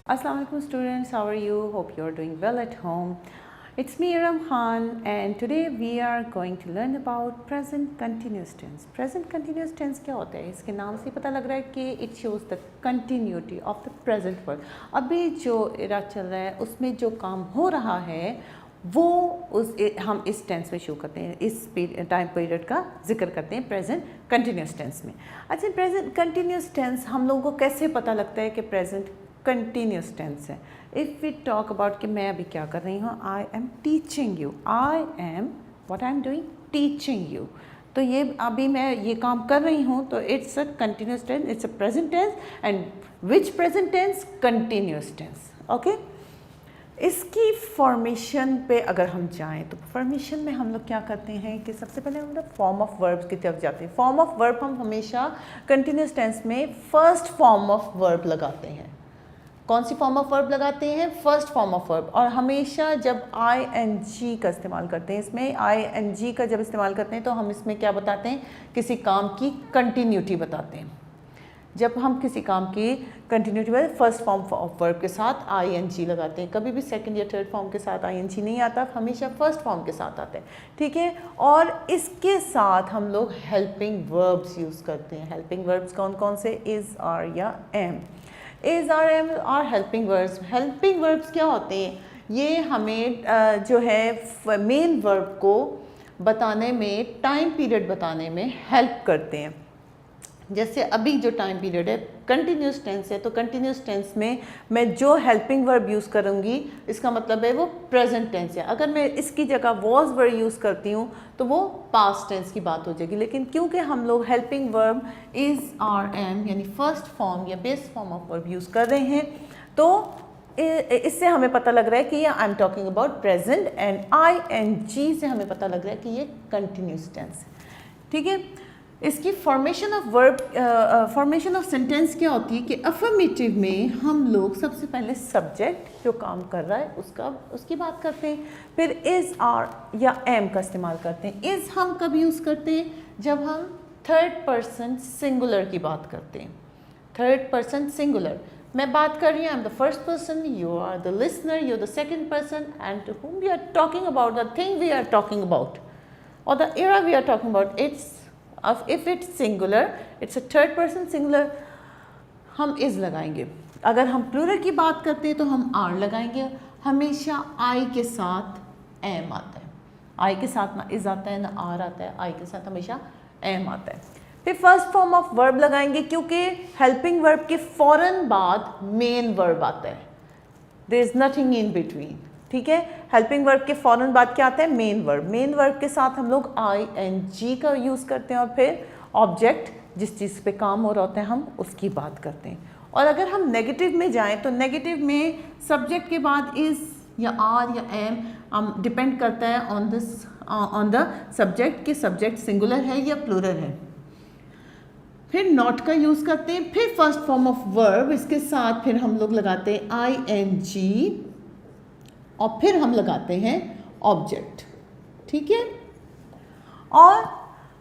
Assalamu alaikum students, how are you? Hope you are doing well at home. It's me Aram Khan and today we are going to learn about present continuous tense. Present continuous tense क्या होता है? इसके नाम से पता लग रहा है कि it shows the continuity of the present work. अभी जो इरा चल रहा है उसमें जो काम हो रहा है वो हम इस टेंस में शो करते हैं, इस टाइम पीरियड का जिक्र करते हैं प्रेजेंट कंटिन्यूस टेंस में। अच्छा, प्रेजेंट कंटिन्यूस टेंस हम लोगों को कैसे पता लगता है कि प्रेजेंट कंटिन्यूस टेंस है? इफ़ वी टॉक अबाउट कि मैं अभी क्या कर रही हूँ, I am teaching you, I am what I am doing, teaching you. तो ये अभी मैं ये काम कर रही हूँ तो it's a continuous tense, it's a present tense. And which present tense? Continuous tense. Okay, इसकी फॉर्मेशन पे अगर हम जाएं तो फॉर्मेशन में हम लोग क्या करते हैं कि सबसे पहले हम लोग फॉर्म ऑफ वर्ब्स की तरफ जाते हैं। फॉर्म ऑफ वर्ब हम हमेशा कंटिन्यूस टेंस में फर्स्ट फॉर्म ऑफ वर्ब लगाते हैं। कौन सी फॉर्म ऑफ वर्ब लगाते हैं? First form of verb. और हमेशा जब आई एन जी का इस्तेमाल करते हैं, इसमें आई एन जी का जब इस्तेमाल करते हैं तो हम इसमें क्या बताते हैं? किसी काम की कंटिन्यूटी बताते हैं। जब हम किसी काम की कंटिन्यूटी में फर्स्ट फॉर्म ऑफ वर्ब के साथ आई एन जी लगाते हैं, कभी भी सेकंड या थर्ड फॉर्म के साथ आई एन जी नहीं आता, हमेशा फर्स्ट फॉर्म के साथ आता है। ठीक है, और इसके साथ हम लोग हेल्पिंग वर्ब्स यूज़ करते हैं। हेल्पिंग वर्ब्स कौन कौन से? इज़, आर या एम। इज़, आर, एम और हेल्पिंग वर्ब्स। हेल्पिंग वर्ब्स क्या होते हैं? ये हमें जो है मेन वर्ब को बताने में, टाइम पीरियड बताने में हेल्प करते हैं। जैसे अभी जो टाइम पीरियड है कंटिन्यूस टेंस है, तो कंटिन्यूस टेंस में मैं जो हेल्पिंग वर्ब यूज़ करूँगी इसका मतलब है वो प्रेजेंट टेंस है। अगर मैं इसकी जगह वॉज वर्ब यूज़ करती हूँ तो वो पास्ट टेंस की बात हो जाएगी। लेकिन क्योंकि हम लोग helping verb is, are, am यानी फर्स्ट फॉर्म या base form of verb use कर रहे हैं तो इससे हमें पता लग रहा है कि ये I am talking about present. And I N G से हमें पता लग रहा है कि ये कंटिन्यूस टेंस है। ठीक है, इसकी formation of verb, formation of sentence क्या होती है कि अफर्मेटिव में हम लोग सबसे पहले सब्जेक्ट जो काम कर रहा है उसकी बात करते हैं, फिर इज़, आर या एम का इस्तेमाल करते हैं। इज़ हम कब यूज़ करते हैं? जब हम थर्ड पर्सन सिंगुलर की बात करते हैं। थर्ड पर्सन सिंगुलर, मैं बात कर रही हूँ, I am the first person, you are the listener, you are the second person, and to whom we are talking about, the thing we are talking about or the era we are talking about, if it's singular, it's a third person singular, हम is लगाएंगे। अगर हम plural की बात करते हैं तो हम आर लगाएंगे। हमेशा आई के साथ एम आता है। आई के साथ ना इज आता है ना आर आता है, आई के साथ हमेशा एम आता है। फिर फर्स्ट फॉर्म ऑफ वर्ब लगाएंगे क्योंकि हेल्पिंग वर्ब के फ़ौरन बाद मेन वर्ब आता है। There is nothing in between. ठीक है, हेल्पिंग वर्ब के फ़ौरन बाद क्या आता है? Main verb. मेन वर्ब के साथ हम लोग आई एन जी का यूज़ करते हैं और फिर ऑब्जेक्ट जिस चीज़ पे काम हो रहा होता है हम उसकी बात करते हैं। और अगर हम नेगेटिव में जाएं तो नेगेटिव में सब्जेक्ट के बाद इज़ या आर या एम डिपेंड करता है ऑन द सब्जेक्ट कि सब्जेक्ट सिंगुलर है या प्लूरल है। फिर नॉट का यूज़ करते हैं, फिर फर्स्ट फॉर्म ऑफ वर्ब, इसके साथ फिर हम लोग लगाते हैं आई एन जी और फिर हम लगाते हैं ऑब्जेक्ट। ठीक है, और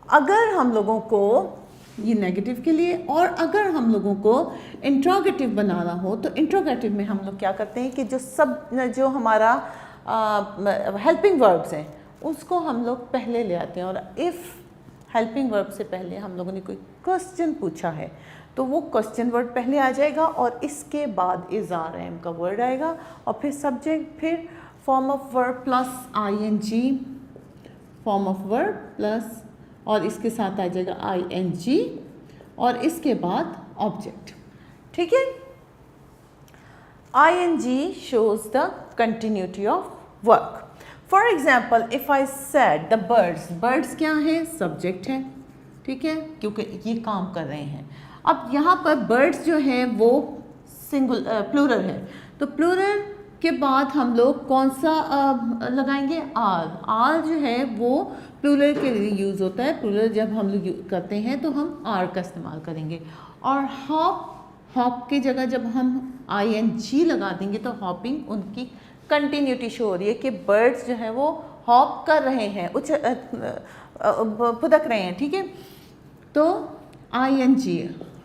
अगर हम लोगों को ये नेगेटिव के लिए, और अगर हम लोगों को इंट्रोगेटिव बनाना हो तो इंट्रोगेटिव में हम लोग क्या करते हैं कि जो हमारा हेल्पिंग वर्ब्स हैं उसको हम लोग पहले ले आते हैं। और इफ़ हेल्पिंग वर्ब से पहले हम लोगों ने कोई क्वेश्चन पूछा है तो वो क्वेश्चन वर्ड पहले आ जाएगा और इसके बाद इज़, आर, एम का वर्ड आएगा और फिर सब्जेक्ट, फिर form of verb plus I N G, form of verb plus और इसके साथ आ जाएगा आई एन जी और इसके बाद ऑब्जेक्ट। ठीक है, I N G shows the continuity of work. For example, if I said the birds, birds क्या है? सब्जेक्ट है। ठीक है, क्योंकि ये काम कर रहे हैं। अब यहाँ पर बर्ड्स जो है वो प्लूरल है, तो प्लूरल के बाद हम लोग कौन सा लगाएंगे? आर। आर जो है वो प्लूरल के लिए यूज़ होता है। प्लूरल जब हम लोग करते हैं तो हम आर का इस्तेमाल करेंगे। और हॉप की जगह जब हम आई एन जी लगा देंगे तो हॉपिंग, उनकी कंटिन्यूटी शो हो रही है कि बर्ड्स जो है वो हॉप कर रहे हैं, फुदक रहे हैं। ठीक है, तो I N G,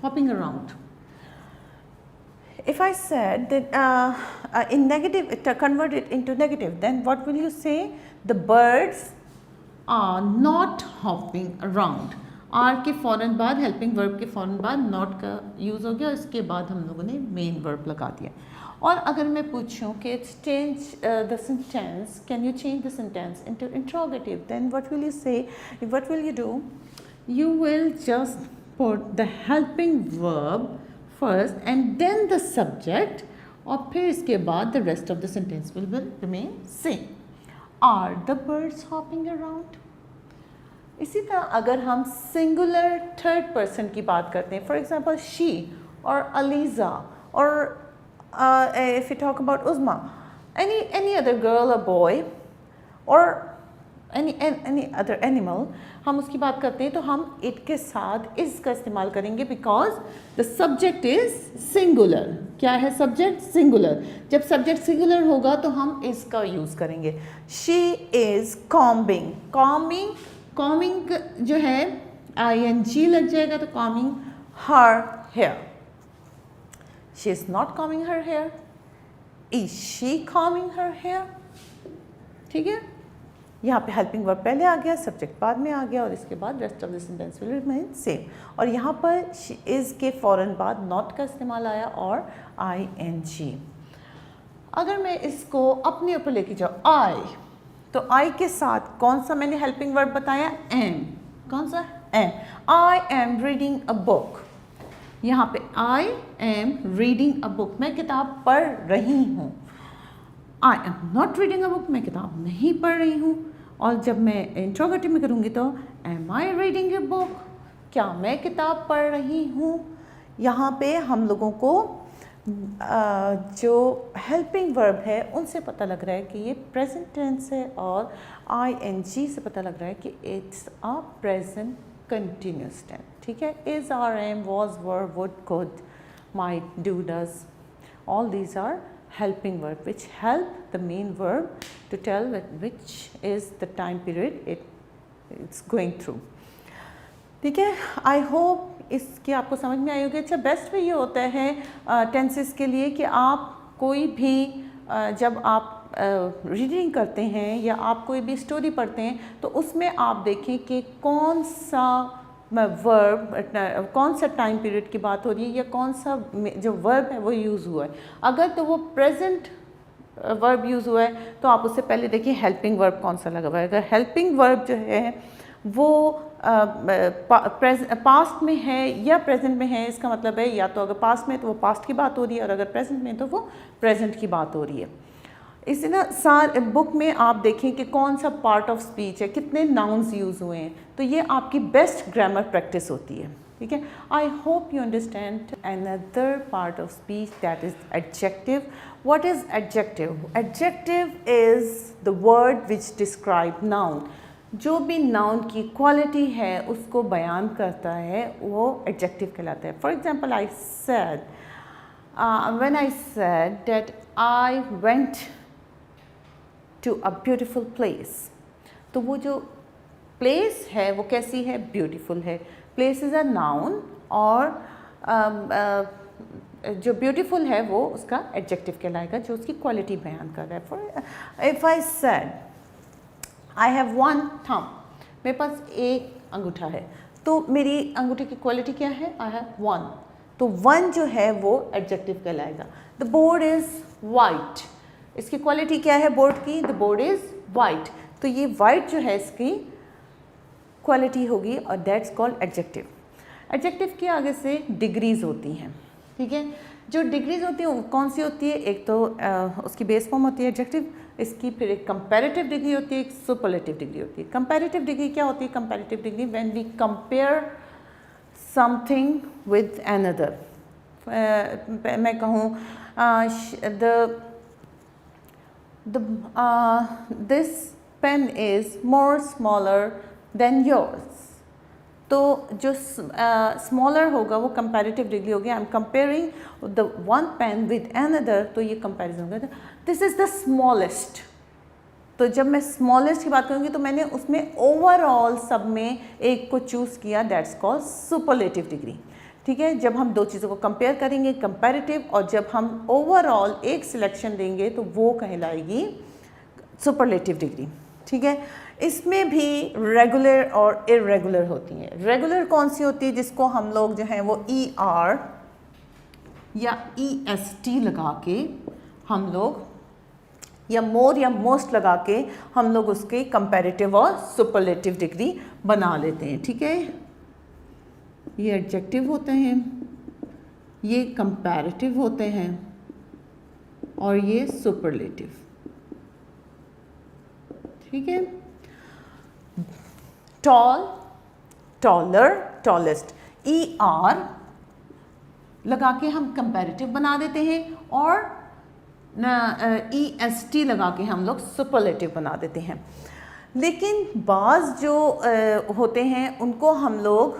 hopping around. if I said that in negative, convert it into negative, then what will you say? The birds are not hopping around. R के फ़ौरन बाद, हेल्पिंग वर्ब के फ़ौरन बाद नॉट का यूज़ हो गया, इसके बाद हम लोगों ने मेन वर्ब लगा दिया. और अगर मैं पूछूं कि it's change the sentence, can you change the sentence into interrogative, then what will you say, what will you do? You will just put the helping verb first and then the subject, और फिर इसके बाद the rest of the sentence will remain same. Are the birds hopping around? इसी तरह अगर हम singular third person की बात करते हैं, फॉर एग्जाम्पल शी और अलीज़ा, और if you talk about उज़मा, any other girl or boy or any other animal, हम उसकी बात करते हैं तो हम इट के साथ इस का इस्तेमाल करेंगे because the subject is singular. क्या है सब्जेक्ट? सिंगुलर. जब सब्जेक्ट सिंगुलर होगा तो हम इसका यूज़ करेंगे. She is combing. कॉम्बिंग जो है ing लग जाएगा तो combing her hair. She is not combing her hair. Is she combing her hair? ठीक है, यहाँ पे हेल्पिंग वर्ब पहले आ गया, सब्जेक्ट बाद में आ गया, और इसके बाद rest of the sentence will remain same. और यहाँ पर शी इज़ के फ़ौरन बाद नॉट का इस्तेमाल आया और ing. अगर मैं इसको अपने ऊपर लेके जाऊँ, आई, तो आई के साथ कौन सा मैंने हेल्पिंग वर्ब बताया? एम. कौन सा? Am. I am reading a book. यहाँ पे I am reading a book, मैं किताब पढ़ रही हूँ. I am not reading a book, मैं किताब नहीं पढ़ रही हूँ. और जब मैं इंट्रोगेटिव में करूँगी तो am I reading a book, क्या मैं किताब पढ़ रही हूँ. यहाँ पे हम लोगों को जो हेल्पिंग वर्ब है उनसे पता लग रहा है कि ये प्रेजेंट टेंस है, और ing से पता लग रहा है कि it's a present continuous tense. ठीक है, is, are, am, was, were, would, could, might, do, does, all these are helping verb which help the main verb to tell which is the time period it's going through. ठीक है, I hope इसकी आपको समझ में आई होगी. अच्छा, best way ये होता है टेंसेस के लिए कि आप कोई भी जब आप रीडिंग करते हैं या आप कोई भी स्टोरी पढ़ते हैं तो उसमें आप देखें कि कौन सा वर्ब, कौन सा टाइम पीरियड की बात हो रही है या कौन सा जो वर्ब है वो यूज़ हुआ है. अगर तो वो प्रेजेंट वर्ब यूज़ हुआ है तो आप उससे पहले देखिए हेल्पिंग वर्ब कौन सा लगा हुआ है. अगर हेल्पिंग वर्ब जो है वो पास्ट में है या प्रेजेंट में है, इसका मतलब है या तो अगर पास्ट में तो वो पास्ट की बात हो रही है, और अगर प्रेजेंट में तो वो प्रेजेंट की बात हो रही है. इसी ना बुक में आप देखें कि कौन सा पार्ट ऑफ स्पीच है, कितने नाउन्स यूज़ हुए हैं, तो ये आपकी बेस्ट ग्रामर प्रैक्टिस होती है. ठीक है, I hope you understand. Another part of speech that is adjective. What is adjective? Adjective is the word which describe noun. जो भी नाउन की क्वालिटी है उसको बयान करता है वो एडजेक्टिव कहलाता है. For example, I said, when I said that I went to a beautiful place, तो वो जो प्लेस है वो कैसी है? ब्यूटीफुल है. प्लेस इज़ अ नाउन, और जो ब्यूटीफुल है वो उसका एडजेक्टिव कहलाएगा जो उसकी क्वालिटी बयान कर रहा है. For if I said I have one thumb, मेरे पास एक अंगूठा है, तो मेरी अंगूठे की क्वालिटी क्या है? I have one. तो वन जो है वो एडजेक्टिव कहलाएगा. द बोर्ड इज़ वाइट, इसकी क्वालिटी क्या है बोर्ड की? The board is white. तो ये वाइट जो है इसकी क्वालिटी होगी और दैट्स कॉल्ड एडजेक्टिव. एडजेक्टिव के आगे से डिग्रीज होती हैं. ठीक है, जो डिग्रीज होती हैं वो कौन सी होती है? एक तो उसकी बेस फॉर्म होती है एडजेक्टिव, इसकी फिर एक कंपैरेटिव डिग्री होती है, एक सुपरलेटिव डिग्री होती है. कंपैरेटिव डिग्री क्या होती है? Comparative degree when we compare something with another. मैं कहूँ this pen is more smaller than yours, तो जो स्मॉलर होगा वो कंपैरेटिव डिग्री होगी. I am comparing the one pen with another, तो ये कंपैरिजन होगा. This is the smallest. तो जब मैं स्मॉलेस्ट की बात करूँगी तो मैंने उसमें ओवरऑल सब में एक को चूज़ किया, दैट्स कॉल्ड सुपरलेटिव डिग्री. ठीक है, जब हम दो चीज़ों को कंपेयर करेंगे कंपैरेटिव, और जब हम ओवरऑल एक सिलेक्शन देंगे तो वो कहलाएगी सुपरलेटिव डिग्री। ठीक है, इसमें भी रेगुलर और इरेगुलर होती हैं। रेगुलर कौन सी होती है? जिसको हम लोग जो है वो ER या EST लगा के हम लोग, या मोर या मोस्ट लगा के हम लोग उसके कंपैरेटिव और सुपरलेटिव डिग्री बना लेते हैं। ठीक है, ये एडजेक्टिव होते हैं, ये कंपैरेटिव होते हैं, और ये सुपरलेटिव। ठीक है, टॉल, टॉलर, टॉलेस्ट, ER लगा के हम कंपैरेटिव बना देते हैं, और EST लगा के हम लोग सुपरलेटिव बना देते हैं। लेकिन बाज़ जो होते हैं उनको हम लोग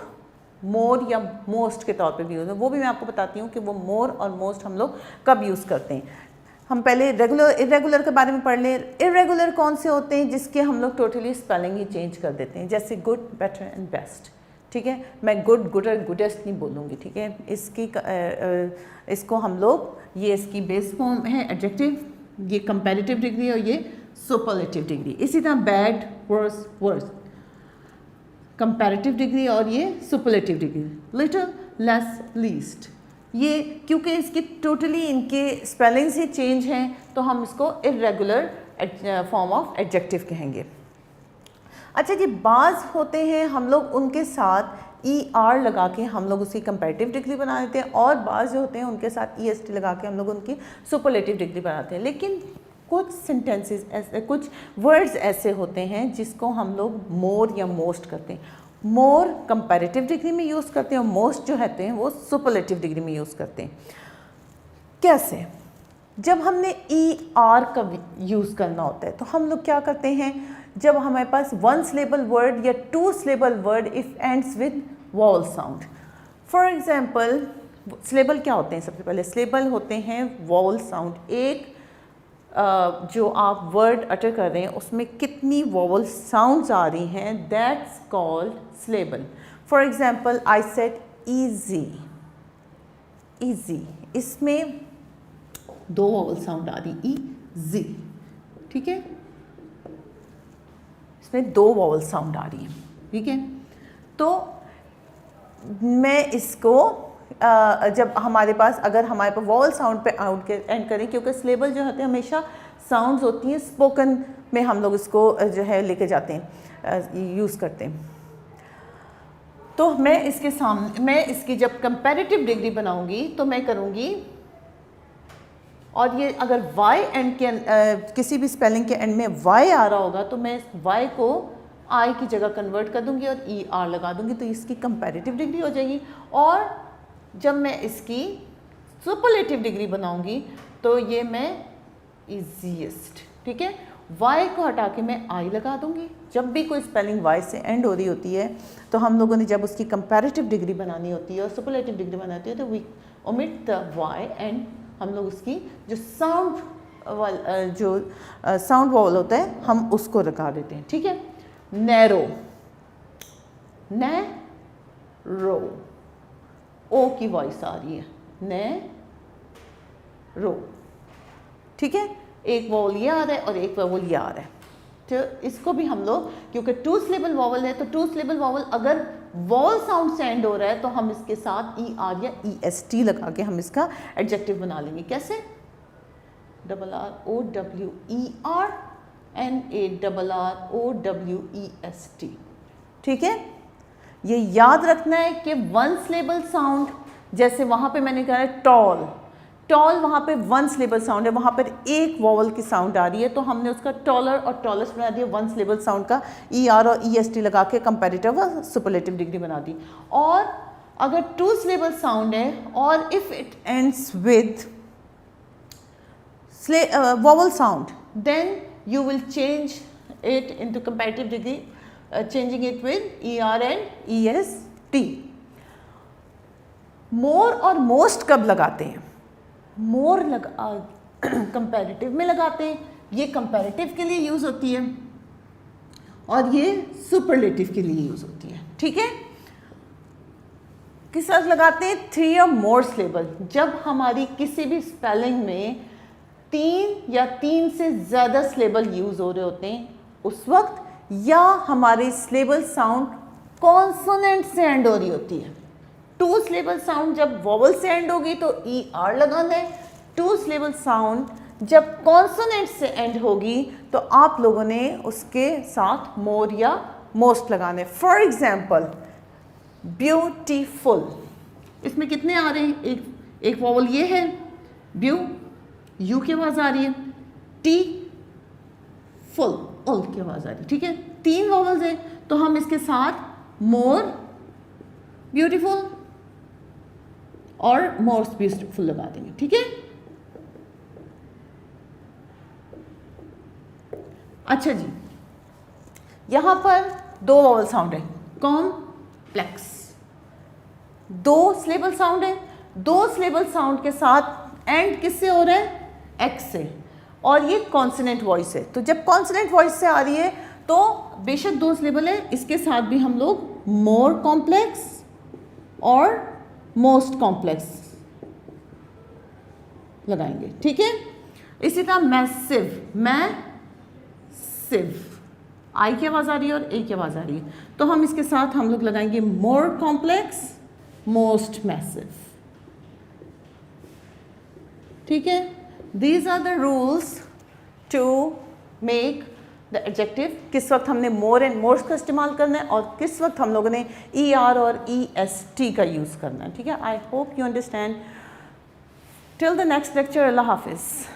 मोर या मोस्ट के तौर पे भी यूज़ है, वो भी मैं आपको बताती हूँ कि वो मोर और मोस्ट हम लोग कब यूज़ करते हैं। हम पहले रेगुलर इरेगुलर के बारे में पढ़ लें। इरेगुलर कौन से होते हैं? जिसके हम लोग टोटली स्पेलिंग ही चेंज कर देते हैं, जैसे गुड, बेटर एंड बेस्ट। ठीक है, मैं गुड, गुडर, गुडेस्ट नहीं बोलूँगी। ठीक है, इसको हम लोग, ये इसकी बेस फॉर्म है एडजेक्टिव, ये कंपैरेटिव डिग्री और ये सुपरलेटिव डिग्री। इसी तरह bad, worse, worse, comparative degree और ये superlative degree. Little, less, least, ये क्योंकि इसकी टोटली इनके स्पेलिंग्स ही चेंज हैं तो हम इसको इरेगुलर फॉर्म ऑफ एडजेक्टिव कहेंगे। अच्छा जी, बाज़ होते हैं हम लोग उनके साथ ER लगा के हम लोग उसकी कंपैरेटिव डिग्री बना देते हैं, और बाज़ जो होते हैं उनके साथ EST लगा के हम लोग उनकी सुपरलेटिव डिग्री बनाते हैं। लेकिन कुछ सेंटेंसेस ऐसे, कुछ वर्ड्स ऐसे होते हैं जिसको हम लोग मोर या मोस्ट करते हैं। मोर कंपैरेटिव डिग्री में यूज़ करते हैं और मोस्ट जो होते हैं वो सुपरलेटिव डिग्री में यूज़ करते हैं। कैसे? जब हमने ER का यूज़ करना होता है तो हम लोग क्या करते हैं? जब हमारे पास वन सिलेबल वर्ड या two syllable word if ends with vowel sound. For example, syllable क्या होते हैं? सबसे पहले सिलेबल होते हैं वॉवल साउंड। एक जो आप वर्ड अटर कर रहे हैं उसमें कितनी वॉवल साउंड्स आ रही हैं, that's called syllable. For example, I said easy, easy, इसमें दो वॉवल साउंड आ रही, ईजी। ठीक है, इसमें दो वॉवल साउंड आ रही है। ठीक है, तो मैं इसको जब हमारे पास, अगर हमारे पास वॉवल साउंड पे आउट के एंड करें, क्योंकि सिलेबल जो होते हैं हमेशा साउंड्स होती हैं, स्पोकन में हम लोग इसको जो है लेके जाते हैं, यूज़ करते हैं। तो मैं इसके सामने, मैं इसकी जब कंपैरेटिव डिग्री बनाऊंगी तो मैं करूंगी, और ये अगर Y एंड के किसी भी स्पेलिंग के एंड में Y आ रहा होगा तो मैं Y को I की जगह कन्वर्ट कर दूंगी और ER लगा दूंगी, तो इसकी कंपैरेटिव डिग्री हो जाएगी। और जब मैं इसकी सुपरलेटिव डिग्री बनाऊंगी तो ये मैं ईजीएस्ट, ठीक है, Y को हटा के मैं I लगा दूंगी। जब भी कोई स्पेलिंग Y से एंड हो रही होती है तो हम लोगों ने जब उसकी कंपैरेटिव डिग्री बनानी होती है और सुपरलेटिव डिग्री बनानी होती है तो we omit the Y and हम लोग उसकी जो साउंड वॉवल होता है हम उसको लगा देते हैं। ठीक है, नैरो, नैरो, ओ की वॉइस आ रही है, नैरो। ठीक है, एक वॉवल ये आ रहा है और एक वॉवल ये आ रहा है, तो इसको भी हम लोग, क्योंकि टू सिलेबल वॉवल है तो टू सिलेबल वॉवल अगर वॉवल साउंड से एंड हो रहा है तो हम इसके साथ ER या EST लगा के हम इसका एडजेक्टिव बना लेंगे। कैसे? RROWER NARROWEST। ठीक है, ये याद रखना है कि वन सिलेबल साउंड, जैसे वहाँ पे मैंने कहा है टॉल, टॉल वहाँ पे वन सिलेबल साउंड है, वहाँ पर एक वॉवल की साउंड आ रही है तो हमने उसका टॉलर और टॉलेस्ट बना दिया, वन सिलेबल साउंड का ER और EST लगा के कंपैरेटिव और सुपरलेटिव डिग्री बना दी। और अगर टू सिलेबल साउंड है और if it ends with vowel sound, then you will change it into comparative degree, changing it with ER and EST. more और most कब लगाते हैं? more कंपैरेटिव में लगाते हैं, ये कंपैरेटिव के लिए यूज़ होती है और ये सुपरलेटिव के लिए यूज़ होती है। ठीक है, किस वक्त लगाते हैं? 3 or more सिलेबल। जब हमारी किसी भी स्पेलिंग में 3 या 3 से ज़्यादा सिलेबल यूज़ हो रहे होते हैं उस वक्त, या हमारी सिलेबल साउंड कॉन्सोनेंट से एंड हो रही होती है। 2 सिलेबल साउंड जब वोवल से एंड होगी तो ER लगाना है। 2 सिलेबल साउंड जब कॉन्सोनेंट से एंड होगी तो आप लोगों ने उसके साथ मोर या मोस्ट लगाने। फॉर एग्जाम्पल ब्यूटीफुल, इसमें कितने आ रहे हैं? एक वोवल ये है, ब्यू, यू की आवाज़ आ रही है, टी, फुल, उल की आवाज़ आ रही है। ठीक है, 3 वोवल्स हैं तो हम इसके साथ मोर ब्यूटीफुल और मोस्ट ब्यूटीफुल लगा देंगे। ठीक है, अच्छा जी, यहां पर 2 वोवल साउंड है, कॉम्प्लेक्स, 2 सिलेबल साउंड है। 2 सिलेबल साउंड के साथ एंड किससे हो रहा है? एक्स से, और ये कॉन्सोनेंट वॉइस है। तो जब कॉन्सोनेंट वॉइस से आ रही है तो बेशक 2 सिलेबल है, इसके साथ भी हम लोग मोर कॉम्प्लेक्स और मोस्ट कॉम्प्लेक्स लगाएंगे। ठीक है, इसी तरह मैसिव, मैसिव, आई की आवाज़ आ रही है और ए की आवाज़ आ रही है तो हम इसके साथ हम लोग लगाएंगे मोर कॉम्प्लेक्स, मोस्ट मैसिव। ठीक है, these are the rules to make the adjective. किस वक्त हमने मोर एंड मोस्ट का इस्तेमाल करना है और किस वक्त हम लोगों ने ER और EST का यूज़ करना है। ठीक है, I hope you understand. Till the next lecture, अल्लाह हाफिज़।